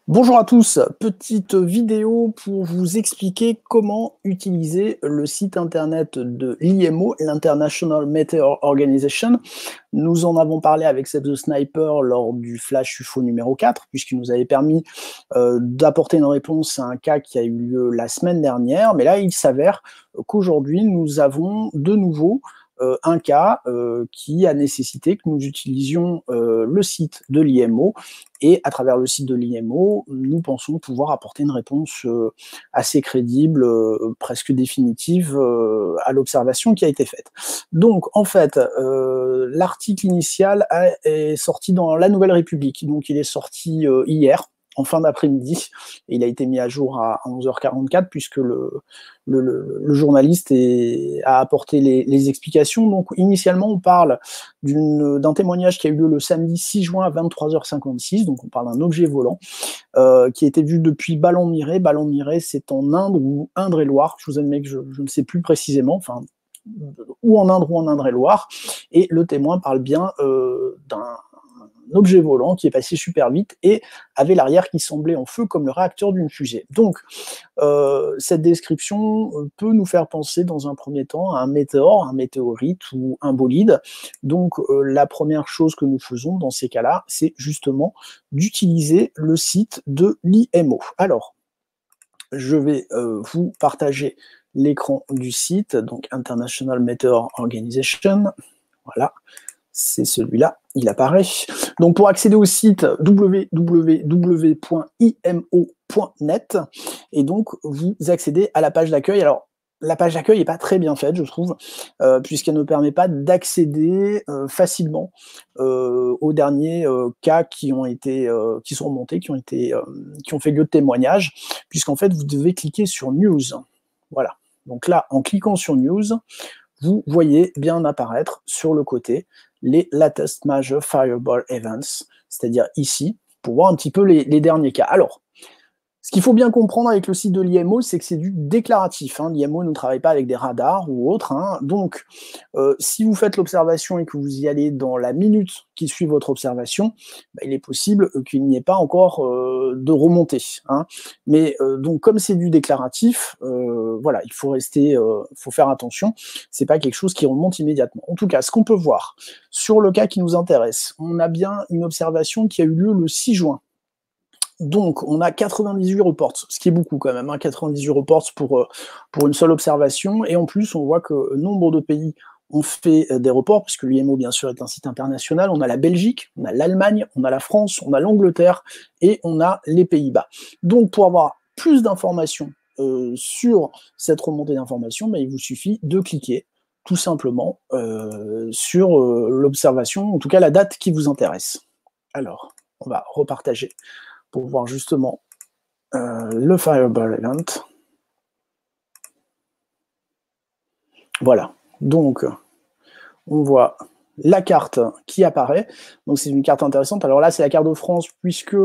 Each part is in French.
Bonjour à tous, petite vidéo pour vous expliquer comment utiliser le site internet de l'IMO, l'International Meteor Organization. Nous en avons parlé avec Save the Sniper lors du Flash UFO numéro 4, puisqu'il nous avait permis d'apporter une réponse à un cas qui a eu lieu la semaine dernière. Mais là, il s'avère qu'aujourd'hui, nous avons de nouveau un cas qui a nécessité que nous utilisions le site de l'IMO. Et à travers le site de l'IMO, nous pensons pouvoir apporter une réponse assez crédible, presque définitive à l'observation qui a été faite. Donc, en fait, l'article initial est sorti dans La Nouvelle République. Donc, il est sorti hier, en fin d'après-midi. Il a été mis à jour à 11h44 puisque le journaliste a apporté les explications. Donc, initialement, on parle d'un témoignage qui a eu lieu le samedi 6 juin à 23h56. Donc, on parle d'un objet volant qui a été vu depuis Ballon-Miré. Ballon-Miré, c'est en Indre ou Indre-et-Loire. Je vous admets que je ne sais plus précisément. Enfin, ou en Indre ou en Indre-et-Loire. Et le témoin parle bien d'un objet volant qui est passé super vite et avait l'arrière qui semblait en feu comme le réacteur d'une fusée. Donc, cette description peut nous faire penser dans un premier temps à un météore, un météorite ou un bolide. Donc, la première chose que nous faisons dans ces cas-là, c'est justement d'utiliser le site de l'IMO. Alors, je vais vous partager l'écran du site, donc International Meteor Organization. Voilà, c'est celui-là, il apparaît. Donc pour accéder au site www.imo.net, et donc vous accédez à la page d'accueil. Alors la page d'accueil n'est pas très bien faite, je trouve, puisqu'elle ne permet pas d'accéder facilement aux derniers cas qui sont remontés, qui ont fait lieu de témoignage, puisqu'en fait vous devez cliquer sur News. Voilà. Donc là, en cliquant sur News, vous voyez bien apparaître sur le côté les latest major fireball events, c'est-à-dire ici, pour voir un petit peu les derniers cas. Alors, ce qu'il faut bien comprendre avec le site de l'IMO, c'est que c'est du déclaratif. Hein. L'IMO ne travaille pas avec des radars ou autres. Hein. Donc, si vous faites l'observation et que vous y allez dans la minute qui suit votre observation, bah, il est possible qu'il n'y ait pas encore de remontée. Hein. Mais donc, comme c'est du déclaratif, voilà, il faut faire attention. C'est pas quelque chose qui remonte immédiatement. En tout cas, ce qu'on peut voir sur le cas qui nous intéresse, on a bien une observation qui a eu lieu le 6 juin. Donc, on a 98 reports, ce qui est beaucoup quand même, hein, 98 reports pour une seule observation. Et en plus, on voit que nombre de pays ont fait des reports, puisque l'IMO, bien sûr, est un site international. On a la Belgique, on a l'Allemagne, on a la France, on a l'Angleterre et on a les Pays-Bas. Donc, pour avoir plus d'informations sur cette remontée d'informations, il vous suffit de cliquer tout simplement sur l'observation, en tout cas la date qui vous intéresse. Alors, on va repartager pour voir justement le Fireball Event. Voilà, donc on voit la carte qui apparaît, donc c'est une carte intéressante. Alors là, c'est la carte de France, puisque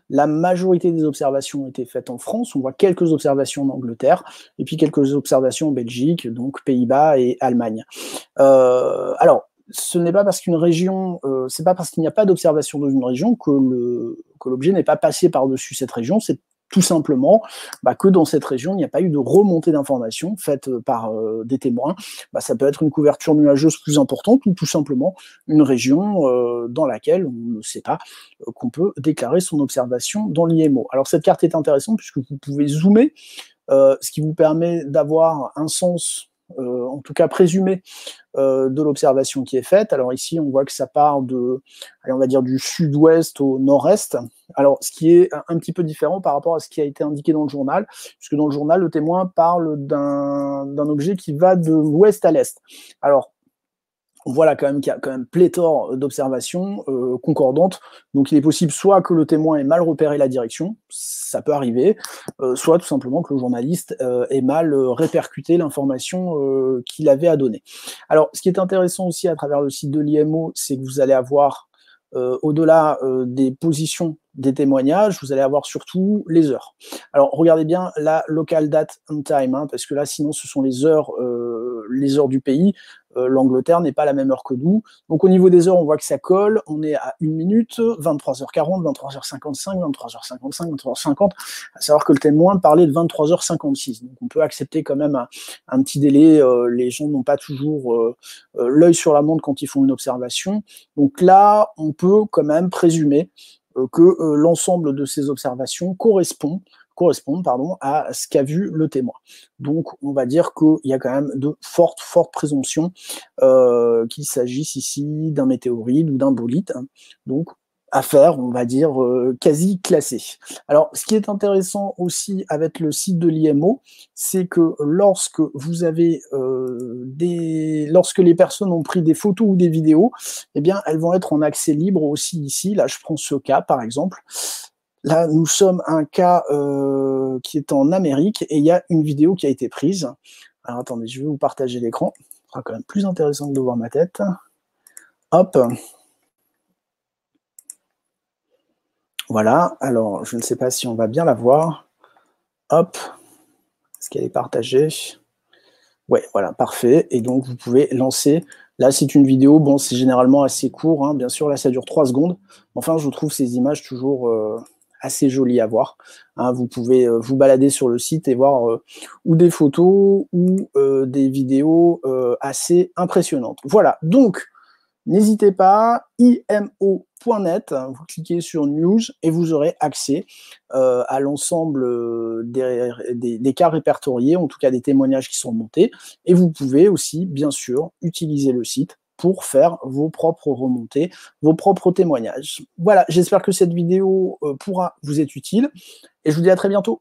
la majorité des observations ont été faites en France. On voit quelques observations en Angleterre, et puis quelques observations en Belgique, donc Pays-Bas et Allemagne. Alors, ce n'est pas parce qu'une région, c'est pas parce qu'il n'y a pas d'observation dans une région que l'objet n'est pas passé par-dessus cette région. C'est tout simplement que dans cette région, il n'y a pas eu de remontée d'informations faite par des témoins. Ça peut être une couverture nuageuse plus importante ou tout simplement une région dans laquelle on ne sait pas qu'on peut déclarer son observation dans l'IMO. Alors cette carte est intéressante puisque vous pouvez zoomer, ce qui vous permet d'avoir un sens en tout cas présumé de l'observation qui est faite. Alors ici, on voit que ça part on va dire du sud-ouest au nord-est. Alors, ce qui est un petit peu différent par rapport à ce qui a été indiqué dans le journal, puisque dans le journal, le témoin parle d'un objet qui va de l'ouest à l'est. Alors, on voit là quand même qu'il y a quand même pléthore d'observations concordantes. Donc il est possible soit que le témoin ait mal repéré la direction, ça peut arriver, soit tout simplement que le journaliste ait mal répercuté l'information qu'il avait à donner. Alors ce qui est intéressant aussi à travers le site de l'IMO, c'est que vous allez avoir au-delà des positions des témoignages, vous allez avoir surtout les heures. Alors regardez bien la local date and time, hein, parce que là sinon ce sont les heures les heures du pays. L'Angleterre n'est pas la même heure que nous. Donc au niveau des heures, on voit que ça colle. On est à 1 minute, 23h40, 23h55, 23h55, 23h50. À savoir que le témoin parlait de 23h56. Donc on peut accepter quand même un petit délai. Les gens n'ont pas toujours l'œil sur la montre quand ils font une observation. Donc là, on peut quand même présumer que l'ensemble de ces observations correspondent à ce qu'a vu le témoin. Donc, on va dire qu'il y a quand même de fortes présomptions qu'il s'agisse ici d'un météorite ou d'un bolide. Donc, affaire, on va dire, quasi classée. Alors, ce qui est intéressant aussi avec le site de l'IMO, c'est que lorsque vous avez lorsque les personnes ont pris des photos ou des vidéos, eh bien, elles vont être en accès libre aussi ici. Là, je prends ce cas, par exemple. Là, nous sommes un cas qui est en Amérique et il y a une vidéo qui a été prise. Alors, attendez, je vais vous partager l'écran. Ce sera quand même plus intéressant que de voir ma tête. Hop. Voilà. Alors, je ne sais pas si on va bien la voir. Hop. Est-ce qu'elle est partagée? Ouais, voilà, parfait. Et donc, vous pouvez lancer. Là, c'est une vidéo. Bon, c'est généralement assez court. Hein. Bien sûr, là, ça dure 3 secondes. Enfin, je trouve ces images toujours assez jolies à voir. Hein. Vous pouvez vous balader sur le site et voir ou des photos ou des vidéos assez impressionnantes. Voilà. Donc, n'hésitez pas, imo.net, vous cliquez sur News et vous aurez accès à l'ensemble des cas répertoriés, en tout cas des témoignages qui sont montés. Et vous pouvez aussi, bien sûr, utiliser le site pour faire vos propres remontées, vos propres témoignages. Voilà, j'espère que cette vidéo pourra vous être utile et je vous dis à très bientôt.